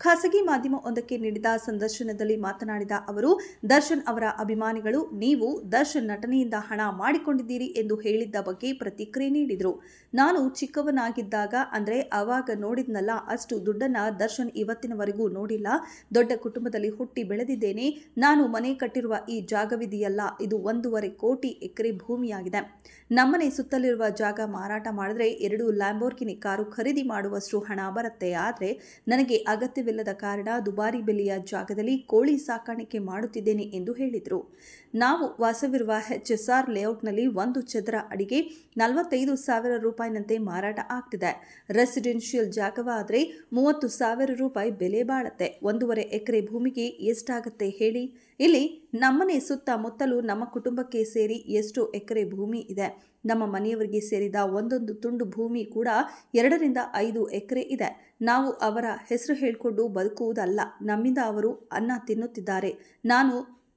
ಖಾಸಗಿ ಮಾಧ್ಯಮವೊಂದಕ್ಕೆ ನೀಡಿದ ಸಂದರ್ಶನದಲ್ಲಿ ಮಾತನಾಡಿದ ಅವರು, ದರ್ಶನ್ ಅವರ ಅಭಿಮಾನಿಗಳು ನೀವು ದರ್ಶನ್ ನಟನೆಯಿಂದ ಹಣ ಮಾಡಿಕೊಂಡಿದ್ದೀರಿ ಎಂದು ಹೇಳಿದ್ದ ಬಗ್ಗೆ ಪ್ರತಿಕ್ರಿಯೆ ನೀಡಿದರು. ನಾನು ಚಿಕ್ಕವನಾಗಿದ್ದಾಗ ಅಂದ್ರೆ ಆವಾಗ ನೋಡಿದ್ನಲ್ಲ, ಅಷ್ಟು ದುಡ್ಡನ್ನ ದರ್ಶನ್ ಇವತ್ತಿನವರೆಗೂ ನೋಡಿಲ್ಲ. ದೊಡ್ಡ ಕುಟುಂಬದಲ್ಲಿ ಹುಟ್ಟಿ ಬೆಳೆದಿದ್ದೇನೆ. ನಾನು ಮನೆ ಕಟ್ಟಿರುವ ಈ ಜಾಗವಿದೆಯಲ್ಲ, ಇದು 1.5 ಕೋಟಿ ಎಕರೆ ಭೂಮಿಯಾಗಿದೆ. ನಮ್ಮನೆ ಸುತ್ತಲಿರುವ ಜಾಗ ಮಾರಾಟ ಮಾಡಿದ್ರೆ 2 ಲ್ಯಾಂಬೋರ್ಗಿನಿ ಕಾರು ಖರೀದಿ ಮಾಡುವಷ್ಟು ಹಣ ಬರುತ್ತೆ. ಆದರೆ ನನಗೆ ಅಗತ್ಯವಿಲ್ಲದ ಕಾರಣ ದುಬಾರಿ ಬೆಲೆಯ ಜಾಗದಲ್ಲಿ ಕೋಳಿ ಸಾಕಾಣಿಕೆ ಮಾಡುತ್ತಿದ್ದೇನೆ ಎಂದು ಹೇಳಿದರು. ನಾವು ವಾಸವಿರುವ HSR ಲೇಔಟ್ನಲ್ಲಿ 1 ಚದರ ಅಡಿಗೆ 45,000 ರೂಪಾಯಿನಂತೆ ಮಾರಾಟ ಆಗ್ತಿದೆ. ರೆಸಿಡೆನ್ಷಿಯಲ್ ಜಾಗವಾದರೆ 30,000 ರೂಪಾಯಿ ಬೆಲೆ ಬಾಳುತ್ತೆ. 1.5 ಎಕರೆ ಭೂಮಿಗೆ ಎಷ್ಟಾಗುತ್ತೆ ಹೇಳಿ? ಇಲ್ಲಿ ನಮ್ಮನೆ ಸುತ್ತಮುತ್ತಲೂ ನಮ್ಮ ಕುಟುಂಬಕ್ಕೆ ಸೇರಿ ಎಷ್ಟು ಎಕರೆ ಭೂಮಿ ಇದೆ. ನಮ್ಮ ಮನೆಯವರಿಗೆ ಸೇರಿದ ಒಂದೊಂದು ತುಂಡು ಭೂಮಿ ಕೂಡ 2-5 ಎಕರೆ ಇದೆ. ನಾವು ಅವರ ಹೆಸರು ಹೇಳಿಕೊಂಡು ಬದುಕುವುದಲ್ಲ. ನಮ್ಮಿಂದ ಅವರು ಅನ್ನ ತಿನ್ನುತ್ತಿದ್ದಾರೆ. ನಾನು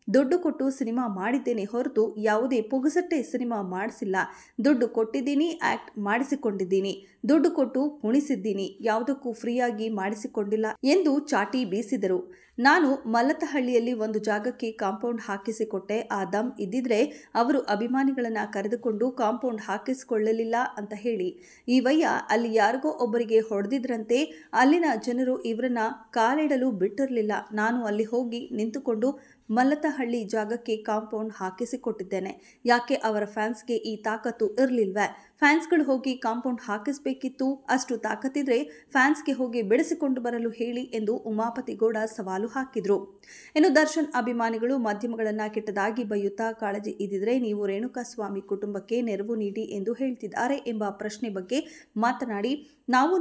ದುಡ್ಡು ಕೊಟ್ಟು ಸಿನಿಮಾ ಮಾಡಿದ್ದೇನೆ ಹೊರತು ಯಾವುದೇ ಪುಗಸಟ್ಟೆ ಸಿನಿಮಾ ಮಾಡಿಸಿಲ್ಲ. ದುಡ್ಡು ಕೊಟ್ಟಿದ್ದೀನಿ, ಆಕ್ಟ್ ಮಾಡಿಸಿಕೊಂಡಿದ್ದೀನಿ, ದುಡ್ಡು ಕೊಟ್ಟು ಕುಣಿಸಿದ್ದೀನಿ, ಯಾವುದಕ್ಕೂ ಫ್ರೀಯಾಗಿ ಮಾಡಿಸಿಕೊಂಡಿಲ್ಲ ಎಂದು ಚಾಟಿ ಬೀಸಿದರು. ನಾನು ಮಲ್ಲತ್ತಹಳ್ಳಿಯಲ್ಲಿ ಒಂದು ಜಾಗಕ್ಕೆ ಕಾಂಪೌಂಡ್ ಹಾಕಿಸಿಕೊಟ್ಟೆ. ಆ ದಮ್ ಇದ್ದಿದ್ರೆ ಅವರು ಅಭಿಮಾನಿಗಳನ್ನ ಕರೆದುಕೊಂಡು ಕಾಂಪೌಂಡ್ ಹಾಕಿಸಿಕೊಳ್ಳಲಿಲ್ಲ ಅಂತ ಹೇಳಿ. ಈ ವಯ್ಯ ಅಲ್ಲಿ ಯಾರಿಗೋ ಒಬ್ಬರಿಗೆ ಹೊಡೆದಿದ್ರಂತೆ. ಅಲ್ಲಿನ ಜನರು ಇವರನ್ನ ಕಾಲಿಡಲು ಬಿಟ್ಟಿರಲಿಲ್ಲ. ನಾನು ಅಲ್ಲಿ ಹೋಗಿ ನಿಂತುಕೊಂಡು ಮಲ್ಲತ್ತಹಳ್ಳಿ ಜಾಗಕ್ಕೆ ಕಾಂಪೌಂಡ್ ಹಾಕಿಸಿಕೊಟ್ಟಿದ್ದೇನೆ. ಯಾಕೆ ಅವರ ಫ್ಯಾನ್ಸ್ಗೆ ಈ ತಾಕತ್ತು ಇರಲಿಲ್ವೇ? ಫ್ಯಾನ್ಸ್ಗಳು ಹೋಗಿ ಕಾಂಪೌಂಡ್ ಹಾಕಿಸಬೇಕಿತ್ತು. ಅಷ್ಟು ತಾಕತ್ತಿದ್ರೆ ಫ್ಯಾನ್ಸ್ಗೆ ಹೋಗಿ ಬೆಳೆಸಿಕೊಂಡು ಬರಲು ಹೇಳಿ ಎಂದು ಉಮಾಪತಿ ಗೌಡ ಸವಾಲು ಹಾಕಿದ್ರು. ಇನ್ನು ದರ್ಶನ್ ಅಭಿಮಾನಿಗಳು ಮಾಧ್ಯಮಗಳನ್ನ ಕೆಟ್ಟದಾಗಿ ಬೈಯುತ್ತಾ, ಕಾಳಜಿ ಇದ್ದಿದ್ರೆ ನೀವು ರೇಣುಕಾಸ್ವಾಮಿ ಕುಟುಂಬಕ್ಕೆ ನೆರವು ನೀಡಿ ಎಂದು ಹೇಳ್ತಿದ್ದಾರೆ ಎಂಬ ಪ್ರಶ್ನೆ ಬಗ್ಗೆ ಮಾತನಾಡಿ,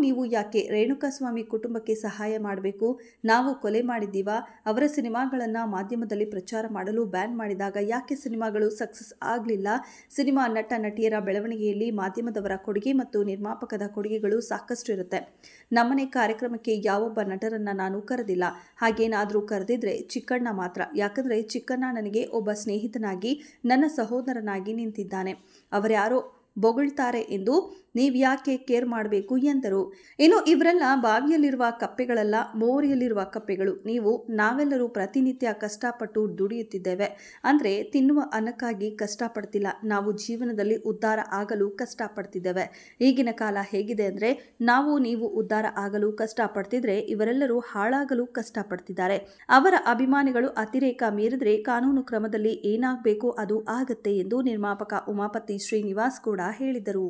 ನೀವು ಯಾಕೆ ರೇಣುಕಾಸ್ವಾಮಿ ಕುಟುಂಬಕ್ಕೆ ಸಹಾಯ ಮಾಡಬೇಕು? ನಾವು ಕೊಲೆ ಮಾಡಿದ್ದೀವಾ? ಅವರ ಸಿನಿಮಾಗಳನ್ನ ಮಾಧ್ಯಮದಲ್ಲಿ ಪ್ರಚಾರ ಮಾಡಲು ಬ್ಯಾನ್ ಮಾಡಿದಾಗ ಯಾಕೆ ಸಿನಿಮಾಗಳು ಸಕ್ಸಸ್ ಆಗಲಿಲ್ಲ? ಸಿನಿಮಾ ನಟ ನಟಿಯರ ಬೆಳವಣಿಗೆಯಲ್ಲಿ ಮಾಧ್ಯಮದವರ ಕೊಡುಗೆ ಮತ್ತು ನಿರ್ಮಾಪಕದ ಕೊಡುಗೆಗಳು ಸಾಕಷ್ಟು ಇರುತ್ತೆ. ನಮ್ಮನೆ ಕಾರ್ಯಕ್ರಮಕ್ಕೆ ಯಾವೊಬ್ಬ ನಟರನ್ನ ನಾನು ಕರೆದಿಲ್ಲ. ಹಾಗೇನಾದರೂ ಕರೆದಿದ್ರೆ ಚಿಕ್ಕಣ್ಣ ಮಾತ್ರ. ಯಾಕಂದ್ರೆ ಚಿಕ್ಕಣ್ಣ ನನಗೆ ಒಬ್ಬ ಸ್ನೇಹಿತನಾಗಿ, ನನ್ನ ಸಹೋದರನಾಗಿ ನಿಂತಿದ್ದಾನೆ. ಅವರ್ಯಾರೋ ಬೊಗಳ್ತಾರೆ ಎಂದು ನೀವ್ಯಾಕೆ ಕೇರ್ ಮಾಡಬೇಕು ಎಂದರು. ಇನ್ನು ಇವರೆಲ್ಲ ಬಾವಿಯಲ್ಲಿರುವ ಕಪ್ಪೆಗಳಲ್ಲ, ಮೋರಿಯಲ್ಲಿರುವ ಕಪ್ಪೆಗಳು. ನಾವೆಲ್ಲರೂ ಪ್ರತಿನಿತ್ಯ ಕಷ್ಟಪಟ್ಟು ದುಡಿಯುತ್ತಿದ್ದೇವೆ. ಅಂದ್ರೆ ತಿನ್ನುವ ಅನ್ನಕ್ಕಾಗಿ ಕಷ್ಟಪಡ್ತಿಲ್ಲ. ನಾವು ಜೀವನದಲ್ಲಿ ಉದ್ಧಾರ ಆಗಲು ಕಷ್ಟಪಡ್ತಿದ್ದೇವೆ. ಈಗಿನ ಕಾಲ ಹೇಗಿದೆ ಅಂದ್ರೆ, ನೀವು ಉದ್ಧಾರ ಆಗಲು ಕಷ್ಟಪಡ್ತಿದ್ರೆ ಇವರೆಲ್ಲರೂ ಹಾಳಾಗಲು ಕಷ್ಟಪಡ್ತಿದ್ದಾರೆ. ಅವರ ಅಭಿಮಾನಿಗಳು ಅತಿರೇಕ ಮೀರಿದ್ರೆ ಕಾನೂನು ಕ್ರಮದಲ್ಲಿ ಏನಾಗಬೇಕೋ ಅದು ಆಗತ್ತೆ ಎಂದು ನಿರ್ಮಾಪಕ ಉಮಾಪತಿ ಶ್ರೀನಿವಾಸ್ ಕೂಡ ಹೇಳಿದರು.